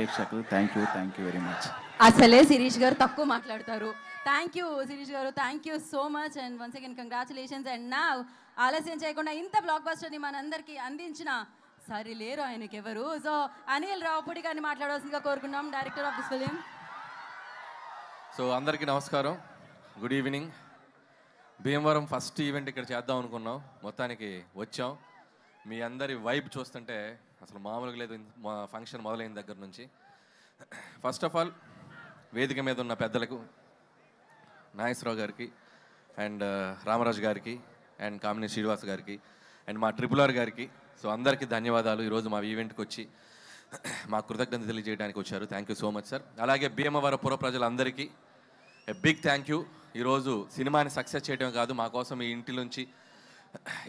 ప్రేక్షకులు thank you very much. అసలే శిరీష్ గారు తక్కువ మాట్లాడతారు. థ్యాంక్ యూ శిరీష్ గారు, thank you so much and once again congratulations. And నా ఆలస్యం చేయకుండా ఇంత బ్లాక్ బస్టర్ని మనందరికీ అందించిన సరి లేరు ఆయనకి ఎవరు. సో అనిల్ రావుపూడి గారిని మాట్లాడాల్సిందిగా కోరుకున్నాం, director of this film. So అందరికీ నమస్కారం, good evening. Bhimavaram first event ఇక్కడ చేద్దాం అనుకున్నాం, మొత్తానికి వచ్చాం. మీ అందరి వైబ్ చూస్తుంటే అసలు మామూలుగా లేదు మా ఫంక్షన్ మొదలైన దగ్గర నుంచి. ఫస్ట్ ఆఫ్ ఆల్ వేదిక మీద ఉన్న పెద్దలకు, నాగేశ్వరరావు గారికి అండ్ రామరాజు గారికి అండ్ కామిని శ్రీనివాస్ గారికి అండ్ మా RRR గారికి, సో అందరికీ ధన్యవాదాలు. ఈరోజు మా ఈవెంట్కి వచ్చి మా కృతజ్ఞత తెలియజేయడానికి వచ్చారు. Thank you so much sir. అలాగే భీమవరం పుర ప్రజలందరికీ బిగ్ థ్యాంక్ యూ. ఈరోజు సినిమాని సక్సెస్ చేయడమే కాదు, మా కోసం ఈ ఇంటి నుంచి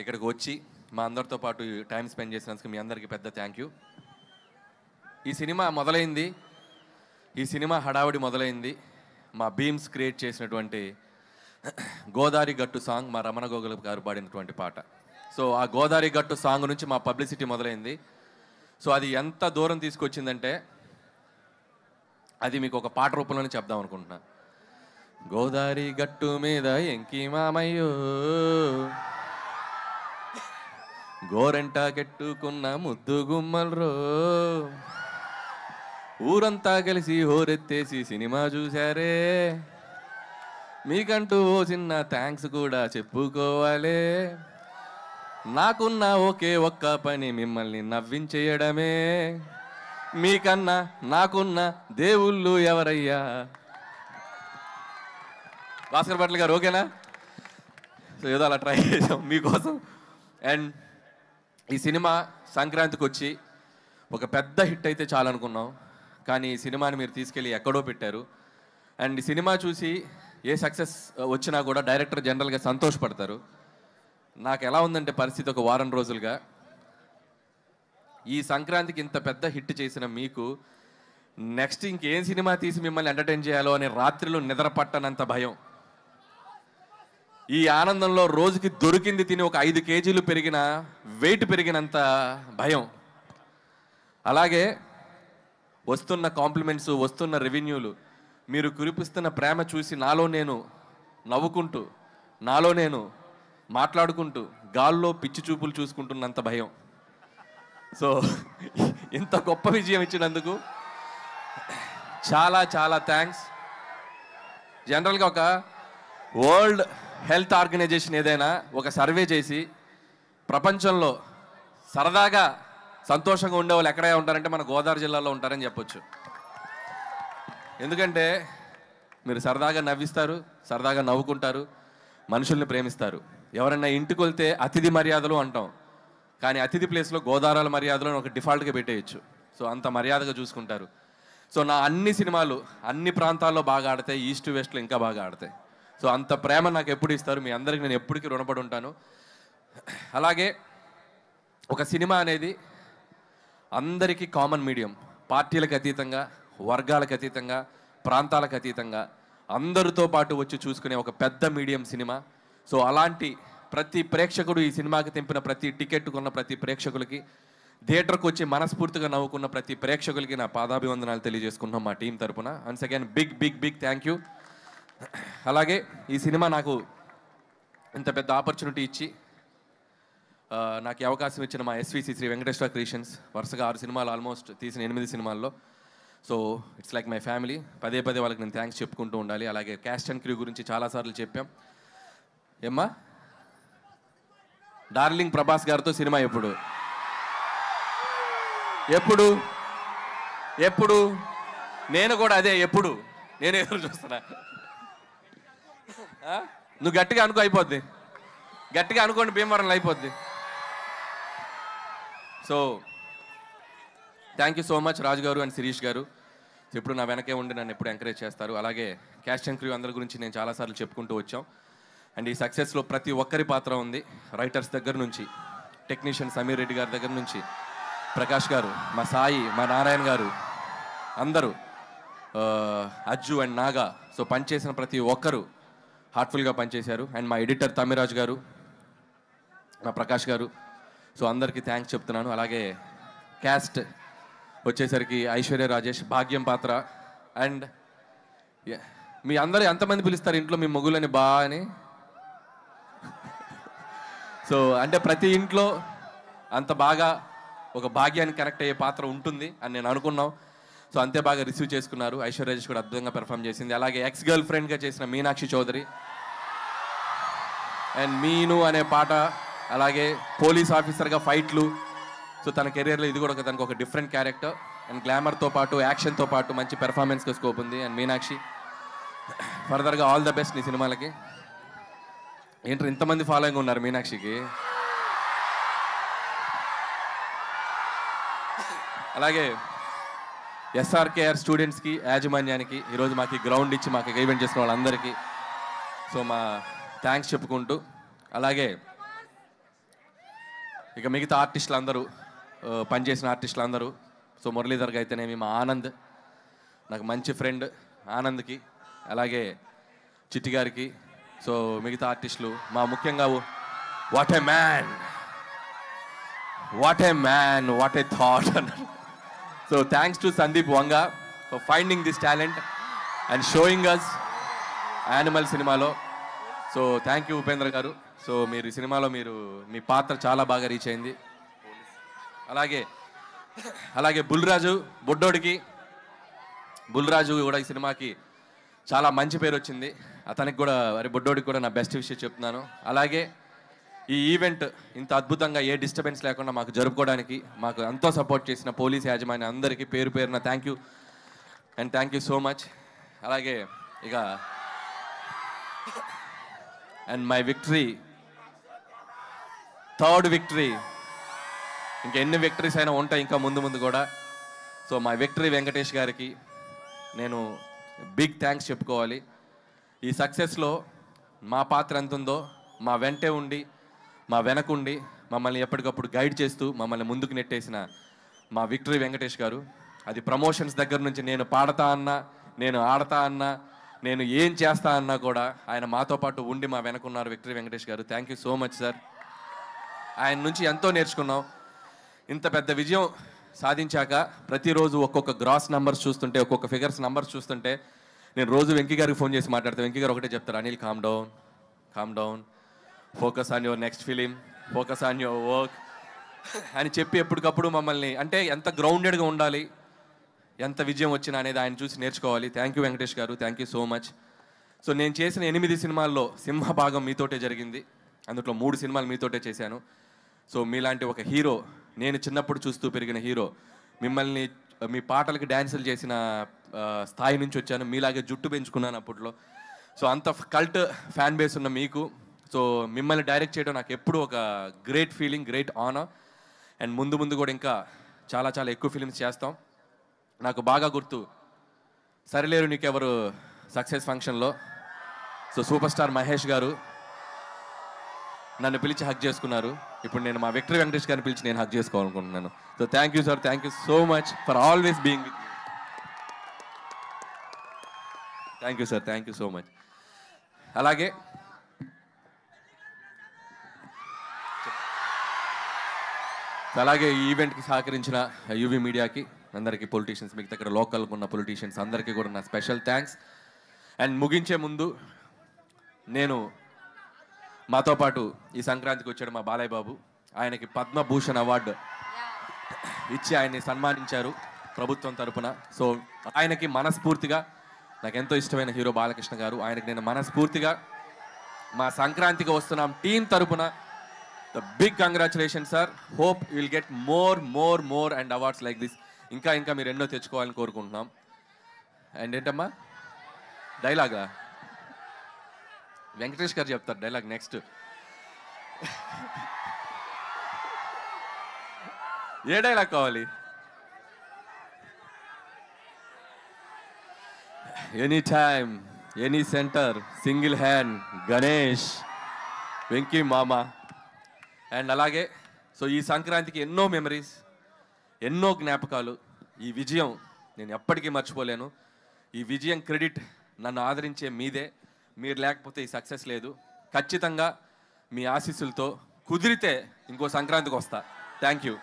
ఇక్కడికి వచ్చి మా అందరితో పాటు టైం స్పెండ్ చేసినందుకు మీ అందరికీ పెద్ద థ్యాంక్ యూ. ఈ సినిమా మొదలైంది, ఈ సినిమా హడావుడి మొదలైంది మా బీమ్స్ క్రియేట్ చేసినటువంటి గోదారి గట్టు సాంగ్, మా రమణ గోగుల గారు పాడినటువంటి పాట. సో ఆ గోదారి గట్టు సాంగ్ నుంచి మా పబ్లిసిటీ మొదలైంది. సో అది ఎంత దూరం తీసుకొచ్చిందంటే అది మీకు ఒక పాట రూపంలోనే చెప్దాం అనుకుంటున్నా. గోదారి గట్టు మీద ఎంకి మామయ్యో, గోరెంట కెట్టుకున్న ముద్దు గుమ్మల్రో, ఊరంతా కలిసి హోరెత్తేసి సినిమా చూశారే, మీకంటూ ఓ చిన్న థ్యాంక్స్ కూడా చెప్పుకోవాలే, నాకున్న ఒకే ఒక్క పని మిమ్మల్ని నవ్వించేయడమే, మీకన్నా నాకున్న దేవుళ్ళు ఎవరయ్యా. భాస్కర్ భట్ల గారు ఓకేనా? సో ఏదో అలా ట్రై చేసాం మీకోసం. అండ్ ఈ సినిమా సంక్రాంతికి వచ్చి ఒక పెద్ద హిట్ అయితే చాలనుకున్నాం, కానీ ఈ సినిమాని మీరు తీసుకెళ్ళి ఎక్కడో పెట్టారు. అండ్ ఈ సినిమా చూసి ఏ సక్సెస్ వచ్చినా కూడా డైరెక్టర్ జనరల్గా సంతోషపడతారు. నాకు ఎలా ఉందంటే పరిస్థితి ఒక వారం రోజులుగా, ఈ సంక్రాంతికి ఇంత పెద్ద హిట్ చేసిన మీకు నెక్స్ట్ ఇంకేం సినిమా తీసి మిమ్మల్ని ఎంటర్టైన్ చేయాలో అనే రాత్రిలో నిద్ర పట్టనంత భయం. ఈ ఆనందంలో రోజుకి దొరికింది తిని ఒక 5 కేజీలు పెరిగిన వెయిట్ పెరిగినంత భయం. అలాగే వస్తున్న కాంప్లిమెంట్స్, వస్తున్న రెవెన్యూలు, మీరు కురిపిస్తున్న ప్రేమ చూసి నాలో నేను నవ్వుకుంటూ, నాలో నేను మాట్లాడుకుంటూ గాల్లో పిచ్చి చూపులు చూసుకుంటున్నంత భయం. సో ఇంత గొప్ప విజయం ఇచ్చినందుకు చాలా చాలా థ్యాంక్స్. జనరల్గా ఒక వరల్డ్ హెల్త్ ఆర్గనైజేషన్ ఏదైనా ఒక సర్వే చేసి ప్రపంచంలో సరదాగా సంతోషంగా ఉండేవాళ్ళు ఎక్కడైనా ఉంటారంటే మన గోదావరి జిల్లాలో ఉంటారని చెప్పొచ్చు. ఎందుకంటే మీరు సరదాగా నవ్విస్తారు, సరదాగా నవ్వుకుంటారు, మనుషుల్ని ప్రేమిస్తారు. ఎవరన్నా ఇంటికి వెళ్తే అతిథి మర్యాదలు అంటాం, కానీ అతిథి ప్లేస్లో గోదావరి మర్యాదలు ఒక డిఫాల్ట్గా పెట్టేయచ్చు. సో అంత మర్యాదగా చూసుకుంటారు. సో నా అన్ని సినిమాలు అన్ని ప్రాంతాల్లో బాగా ఆడతాయి, ఈస్ట్ వెస్ట్లో ఇంకా బాగా ఆడతాయి. సో అంత ప్రేమ నాకు ఎప్పుడు ఇస్తారు, మీ అందరికి నేను ఎప్పటికీ రుణపడి ఉంటాను. అలాగే ఒక సినిమా అనేది అందరికీ కామన్ మీడియం, పార్టీలకు అతీతంగా, వర్గాలకు అతీతంగా, ప్రాంతాలకు అతీతంగా అందరితో పాటు వచ్చి చూసుకునే ఒక పెద్ద మీడియం సినిమా. సో అలాంటి ప్రతి ప్రేక్షకుడు, ఈ సినిమాకి తెంపిన ప్రతి టికెట్ కొన్న ప్రతి ప్రేక్షకులకి, థియేటర్కి వచ్చి మనస్ఫూర్తిగా నవ్వుకున్న ప్రతి ప్రేక్షకులకి నా పాదాభివందనాలు తెలియజేసుకుంటున్నాం మా టీం తరపున. Once again big big big thank you. అలాగే ఈ సినిమా నాకు ఇంత పెద్ద ఆపర్చునిటీ ఇచ్చి నాకు ఈ అవకాశం ఇచ్చిన మా SVC శ్రీ వెంకటేశ్వర క్రియేషన్స్, వరుసగా 6 సినిమాలు ఆల్మోస్ట్ తీసిన 8 సినిమాల్లో. So it's like my family. పదే వాళ్ళకి నేను థ్యాంక్స్ చెప్పుకుంటూ ఉండాలి. అలాగే క్యాస్ట్ అండ్ క్రూ గురించి చాలాసార్లు చెప్పాం. ఏమ్మా డార్లింగ్ ప్రభాస్ గారితో సినిమా ఎప్పుడు ఎప్పుడు ఎప్పుడు నేను కూడా అదే ఎప్పుడు నేను ఎదురు చూస్తున్నా. నువ్వు గట్టిగా అనుకో, అయిపోద్ది. గట్టిగా అనుకోండి, భీమవరంలో అయిపోద్ది. So thank you so much Raju గారు అండ్ శిరీష్ గారు. ఎప్పుడు నా వెనకే ఉండి నన్ను ఎప్పుడు ఎంకరేజ్ చేస్తారు. అలాగే క్యాస్ట్ అండ్ క్రూ అందరి గురించి నేను చాలాసార్లు చెప్పుకుంటూ వచ్చాం. అండ్ ఈ సక్సెస్లో ప్రతి ఒక్కరి పాత్ర ఉంది. రైటర్స్ దగ్గర నుంచి, టెక్నీషియన్ సమీర్ రెడ్డి గారి దగ్గర నుంచి, ప్రకాష్ గారు, మా సాయి, మా నారాయణ గారు, అందరూ, అజ్జు అండ్ నాగా. సో పనిచేసిన ప్రతి ఒక్కరు హార్ట్ఫుల్గా పనిచేశారు. అండ్ మా ఎడిటర్ తమ్మిరాజు గారు, మా ప్రకాష్ గారు. సో అందరికీ థ్యాంక్స్ చెప్తున్నాను. అలాగే క్యాస్ట్ వచ్చేసరికి ఐశ్వర్య రాజేష్ భాగ్యం పాత్ర. అండ్ మీ అందరూ ఎంతమంది పిలుస్తారు ఇంట్లో మీ మొగులని బా అని? సో అంటే ప్రతి ఇంట్లో అంత బాగా ఒక భాగ్యానికి కనెక్ట్ అయ్యే పాత్ర ఉంటుంది అని నేను అనుకున్నాం. సో అంతే బాగా రిసీవ్ చేసుకున్నారు. ఐశ్వర్య రాజేష్ కూడా అద్భుతంగా పెర్ఫామ్ చేసింది. అలాగే ఎక్స్ గర్ల్ ఫ్రెండ్గా చేసిన మీనాక్షి చౌదరి అండ్ మీను అనే పాట, అలాగే పోలీస్ ఆఫీసర్గా ఫైట్లు. సో తన కెరీర్లో ఇది కూడా తనకు ఒక డిఫరెంట్ క్యారెక్టర్ అండ్ గ్లామర్తో పాటు యాక్షన్తో పాటు మంచి పెర్ఫార్మెన్స్గా స్కోప్ ఉంది. అండ్ మీనాక్షి ఫర్దర్గా ఆల్ ద బెస్ట్ నీ సినిమాలకి. ఏంటో ఇంతమంది ఫాలోయింగ్ ఉన్నారు మీనాక్షికి. అలాగే ఎస్ఆర్కేఆర్ స్టూడెంట్స్కి, యాజమాన్యానికి, ఈరోజు మాకు గ్రౌండ్ ఇచ్చి మాకు ఈవెంట్ చేసిన వాళ్ళందరికీ సో మా థ్యాంక్స్ చెప్పుకుంటూ, అలాగే ఇక మిగతా ఆర్టిస్టులు అందరూ, పనిచేసిన ఆర్టిస్టులు అందరూ, సో మురళీధర్కి అయితేనేమి, మా ఆనంద్ నాకు మంచి ఫ్రెండ్ ఆనంద్కి, అలాగే చిట్టి గారికి, సో మిగతా ఆర్టిస్టులు, మా ముఖ్యంగా what a man, what a man, what a thought అన్నారు. So thanks to Sandeep Vanga for finding this talent and showing us Animal సినిమాలో. సో థ్యాంక్ యూ ఉపేంద్ర గారు. సో మీరు ఈ సినిమాలో మీ పాత్ర చాలా బాగా రీచ్ అయింది. అలాగే బుల్రాజు బుడ్డోడికి, బుల్రాజు కూడా ఈ సినిమాకి చాలా మంచి పేరు వచ్చింది. అతనికి కూడా బుడ్డోడికి కూడా నా బెస్ట్ విషయం చెప్తున్నాను. అలాగే ఈ ఈవెంట్ ఇంత అద్భుతంగా ఏ డిస్టర్బెన్స్ లేకుండా మాకు జరుపుకోవడానికి మాకు ఎంతో సపోర్ట్ చేసిన పోలీస్ యాజమాన్యం అందరికీ పేరు పేరున thank you and thank you so much. అలాగే ఇక and my victory, third victory, ఇంకా ఎన్ని విక్టరీస్ అయినా ఉంటాయి ఇంకా ముందు ముందు కూడా. సో మై విక్టరీ వెంకటేష్ గారికి నేను బిగ్ థ్యాంక్స్ చెప్పుకోవాలి. ఈ సక్సెస్లో మా పాత్ర ఎంత ఉందో మా వెంటే ఉండి, మా వెనకుండి మమ్మల్ని ఎప్పటికప్పుడు గైడ్ చేస్తూ మమ్మల్ని ముందుకు నెట్టేసిన మా విక్టరీ వెంకటేష్ గారు. అది ప్రమోషన్స్ దగ్గర నుంచి నేను పాడతా అన్నా, నేను ఆడతా అన్నా, నేను ఏం చేస్తా అన్నా కూడా ఆయన మాతో పాటు ఉండి మా వెనకున్నారు విక్టరీ వెంకటేష్ గారు. Thank you so much sir. ఆయన నుంచి ఎంతో నేర్చుకున్నాం. ఇంత పెద్ద విజయం సాధించాక ప్రతిరోజు ఒక్కొక్క గ్రాస్ నంబర్స్ చూస్తుంటే, ఒక్కొక్క ఫిగర్స్ నంబర్స్ చూస్తుంటే నేను రోజు వెంకీ గారికి ఫోన్ చేసి మాట్లాడతాను. వెంకీ గారు ఒకటే చెప్తారు, Anil calm down, focus on your next film, focus on your work అని చెప్పి ఎప్పటికప్పుడు మమ్మల్ని, అంటే ఎంత గ్రౌండెడ్గా ఉండాలి, ఎంత విజయం వచ్చినా అనేది ఆయన చూసి నేర్చుకోవాలి. థ్యాంక్ యూ వెంకటేష్ గారు, thank you so much. So నేను చేసిన 8 సినిమాల్లో సింహభాగం మీతోటే జరిగింది. అందులో 3 సినిమాలు మీతోటే చేశాను. సో మీలాంటి ఒక హీరో, నేను చిన్నప్పుడు చూస్తూ పెరిగిన హీరో, మిమ్మల్ని మీ పాటలకి డ్యాన్సులు చేసిన స్థాయి నుంచి వచ్చాను. మీలాగే జుట్టు పెంచుకున్నాను అప్పట్లో. సో అంత కల్ట్ ఫ్యాన్ బేస్ ఉన్న మీకు, సో మిమ్మల్ని డైరెక్ట్ చేయడం నాకు ఎప్పుడు ఒక great feeling, great honour. And ముందు కూడా ఇంకా చాలా చాలా ఎక్కువ ఫిలిమ్స్ చేస్తాం. నాకు బాగా గుర్తు సరిలేరు నీకెవరు సక్సెస్ ఫంక్షన్లో సో సూపర్ స్టార్ మహేష్ గారు నన్ను పిలిచి హక్ చేసుకున్నారు. ఇప్పుడు నేను మా విక్టరీ వెంకటేష్ గారిని పిలిచి నేను హక్ చేసుకోవాలనుకుంటున్నాను. So thank you sir, thank you so much for always being with me. Thank you sir, thank you so much. అలాగే ఈ ఈవెంట్కి సహకరించిన యూవీ మీడియాకి అందరికీ, పొలిటీషియన్స్, మీకు దగ్గర లోకల్గా ఉన్న పొలిటీషియన్స్ అందరికీ కూడా నా స్పెషల్ థ్యాంక్స్. అండ్ ముగించే ముందు నేను మాతో పాటు ఈ సంక్రాంతికి వచ్చాడు మా బాలయ్య బాబు. ఆయనకి పద్మభూషణ్ అవార్డు ఇచ్చి ఆయన్ని సన్మానించారు ప్రభుత్వం తరపున. సో ఆయనకి మనస్ఫూర్తిగా, నాకు ఎంతో ఇష్టమైన హీరో బాలకృష్ణ గారు, ఆయనకి నేను మనస్ఫూర్తిగా మా సంక్రాంతికి వస్తున్నాం టీం తరపున the big congratulation sir. Hope you will get more and awards like this. ఇంకా మీరు ఎన్నో తెచ్చుకోవాలని కోరుకుంటున్నాం. అండ్ ఏంటమ్మా డైలాగా వెంకటేష్ గారు చెప్తారు డైలాగ్ నెక్స్ట్. ఏ డైలాగ్ కావాలి? Any time, any centre, single hand, Ganesh, Venky మామ. అండ్ అలాగే సో ఈ సంక్రాంతికి ఎన్నో మెమరీస్, ఎన్నో జ్ఞాపకాలు. ఈ విజయం నేను ఎప్పటికీ మర్చిపోలేను. ఈ విజయం క్రెడిట్ నన్ను ఆదరించే మీదే. మీరు లేకపోతే ఈ సక్సెస్ లేదు. ఖచ్చితంగా మీ ఆశీస్సులతో కుదిరితే ఇంకో సంక్రాంతికి వస్తా. Thank you.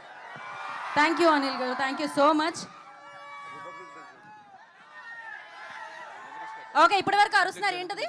Thank you Anil గారు, thank you so much. Okay, ఇప్పటి వరకు అరుస్తున్నారు ఏంటది?